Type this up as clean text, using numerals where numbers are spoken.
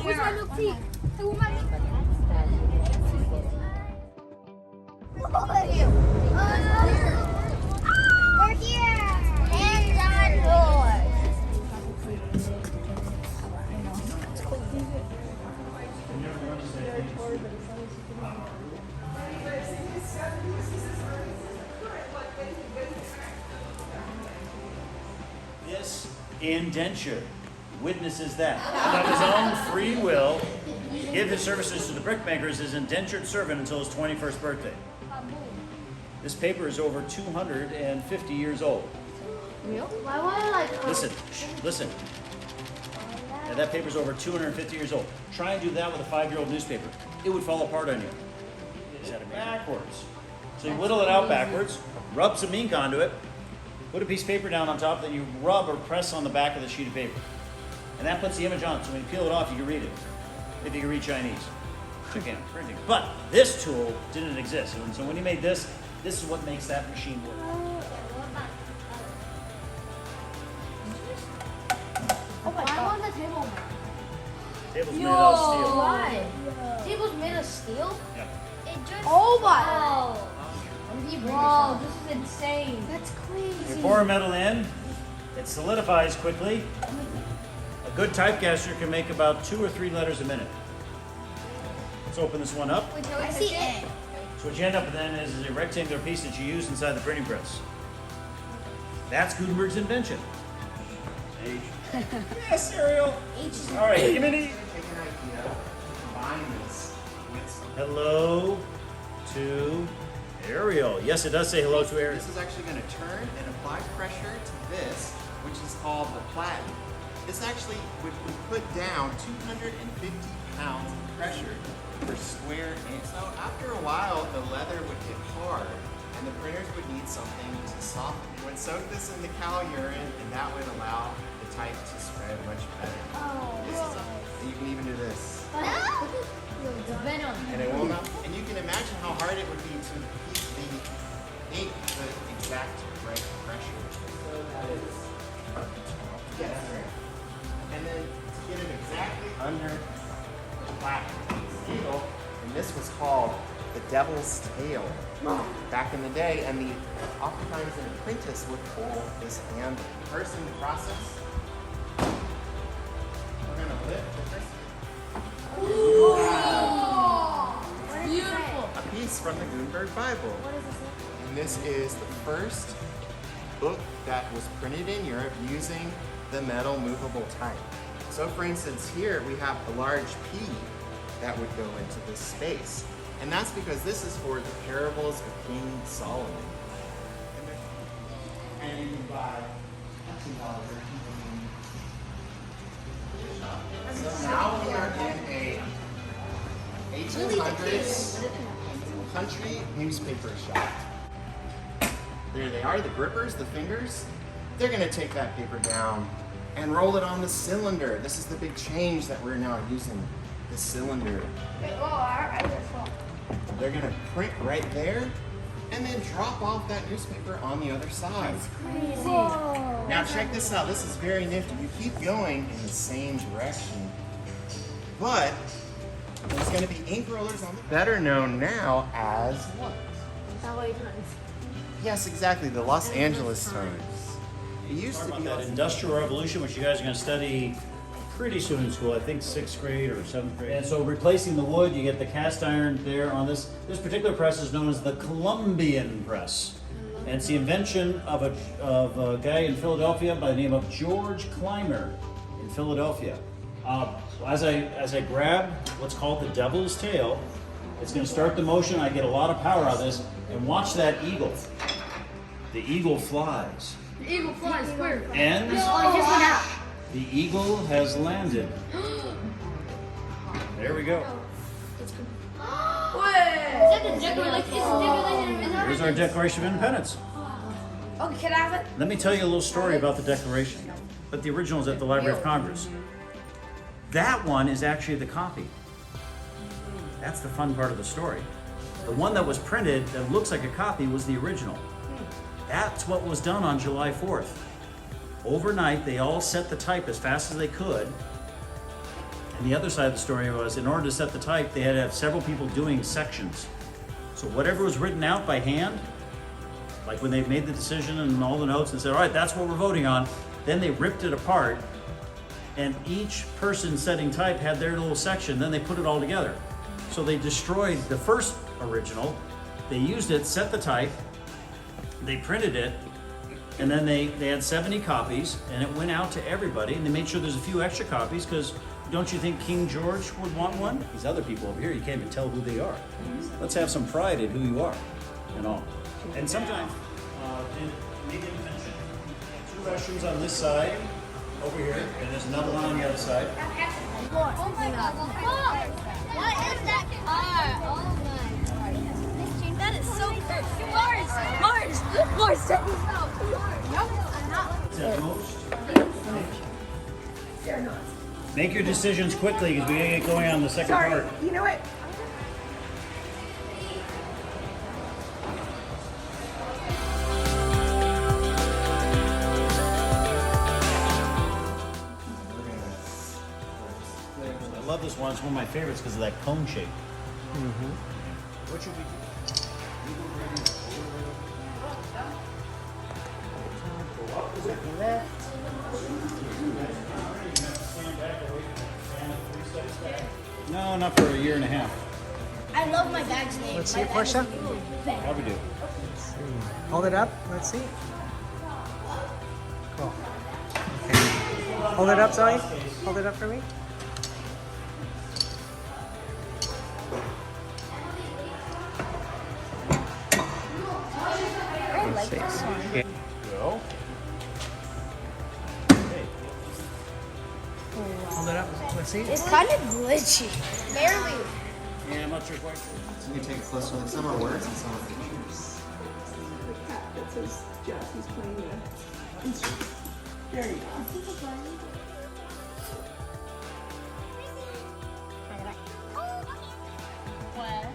Where's my milk tea? Hey, where's my milk tea? We're here. Hands on doors. This indenture witnesses that. And of his own free will, give his services to the brickmaker as his indentured servant until his 21st birthday. This paper is over 250 years old. Why would I like? Listen, listen. Now that paper's over 250 years old. Try and do that with a 5-year-old newspaper. It would fall apart on you. Set it backwards. So you whittle it out backwards, rub some ink onto it, put a piece of paper down on top that you rub or press on the back of the sheet of paper. And that puts the image on, so when you peel it off, you can read it. If you can read Chinese. You can't, printing. But this tool didn't exist. And so when he made this, this is what makes that machine work. Oh my God. On the table. Table's made out of steel. Why? Table's made of steel? Yeah. It just. Oh my. Whoa, this is insane. That's crazy. You pour a metal in, it solidifies quickly. A good typecaster can make about 2 or 3 letters a minute. Let's open this one up. I see it. So what you end up with then is a rectangular piece that you use inside the printing press. That's Gutenberg's invention. H. Yes, Ariel. All right, give me the. Take an idea, combine this with something. Hello to Ariel. Yes, it does say hello to Ariel. This is actually going to turn and apply pressure to this, which is called the platen. This actually would put down 250 pounds of pressure per square inch. So after a while, the leather would get hard, and the printers would need something to soften it. Would soak this in the cow urine, and that would allow the type to spread much better. You can even do this. And it will not. And you can imagine how hard it would be to keep the ink the exact right pressure. So that is. Yes. And then to get it exactly under the platen seal, and this was called the devil's tail back in the day. And oftentimes an apprentice would pull this handle. First in the process, we're going to lift the first. Beautiful. A piece from the Gutenberg Bible. What is this? And this is the first book that was printed in Europe using the metal movable type. So for instance, here we have a large P that would go into this space. And that's because this is for the parables of King Solomon. And you can buy So now we are in a 1800s country newspaper shop. There they are, the grippers, the fingers. They're going to take that paper down and roll it on the cylinder. This is the big change that we're now using, the cylinder. They're going to print right there and then drop off that newspaper on the other side. Now check this out, this is very nifty. You keep going in the same direction, but there's going to be ink rollers on the better known now as what? LA Times. Yes, exactly, the Los Angeles Times. It used to Talk be about that Industrial Revolution, which you guys are going to study pretty soon in school. I think 6th grade or 7th grade. And so replacing the wood, you get the cast iron there on this. This particular press is known as the Columbian press. And it's the invention of a guy in Philadelphia by the name of George Clymer in Philadelphia. As I grab what's called the devil's tail, it's going to start the motion. I get a lot of power out of this. And watch that eagle. The eagle flies. The eagle flies where? And the eagle has landed. There we go. Here's our Declaration of Independence. Okay, can I have it? Let me tell you a little story about the Declaration. But the original is at the Library of Congress. That one is actually the copy. That's the fun part of the story. The one that was printed that looks like a copy was the original. That's what was done on July 4th. Overnight, they all set the type as fast as they could, And the other side of the story was, in order to set the type, they had to have several people doing sections. So whatever was written out by hand, like when they made the decision and all the notes and said, all right, that's what we're voting on, then they ripped it apart, and each person setting type had their little section, then they put it all together. So they destroyed the first original, they used it, set the type, they printed it, and then they had 70 copies, and it went out to everybody, and they made sure there's a few extra copies, because don't you think King George would want one? These other people over here, you can't even tell who they are. Let's have some pride in who you are, and all. And sometimes, maybe didn't finish it. 2 restrooms on this side, over here, and there's another one on the other side. Oh my God! What is that car? Oh my! That is so cool. Mars, check this out. Nope, I'm not. Is that most? Make your decisions quickly, because we gotta get going on the second part. You know what? I love this one. It's one of my favorites because of that cone shape. What should we do? No, not for a year and a half. I love my bag's name. Let's see it, Portia. How we do? Hold it up. Let's see. Cool. Okay. Hold it up, Zoe. Hold it up for me. Let's see. Okay. Go. Okay. Hold it up. Let's see. It's kind of glitchy. Barely. Yeah, I'm not sure quite. So you take a closer look. Some are words and some are pictures. That says Jeff, he's playing the instrument. There you go. What?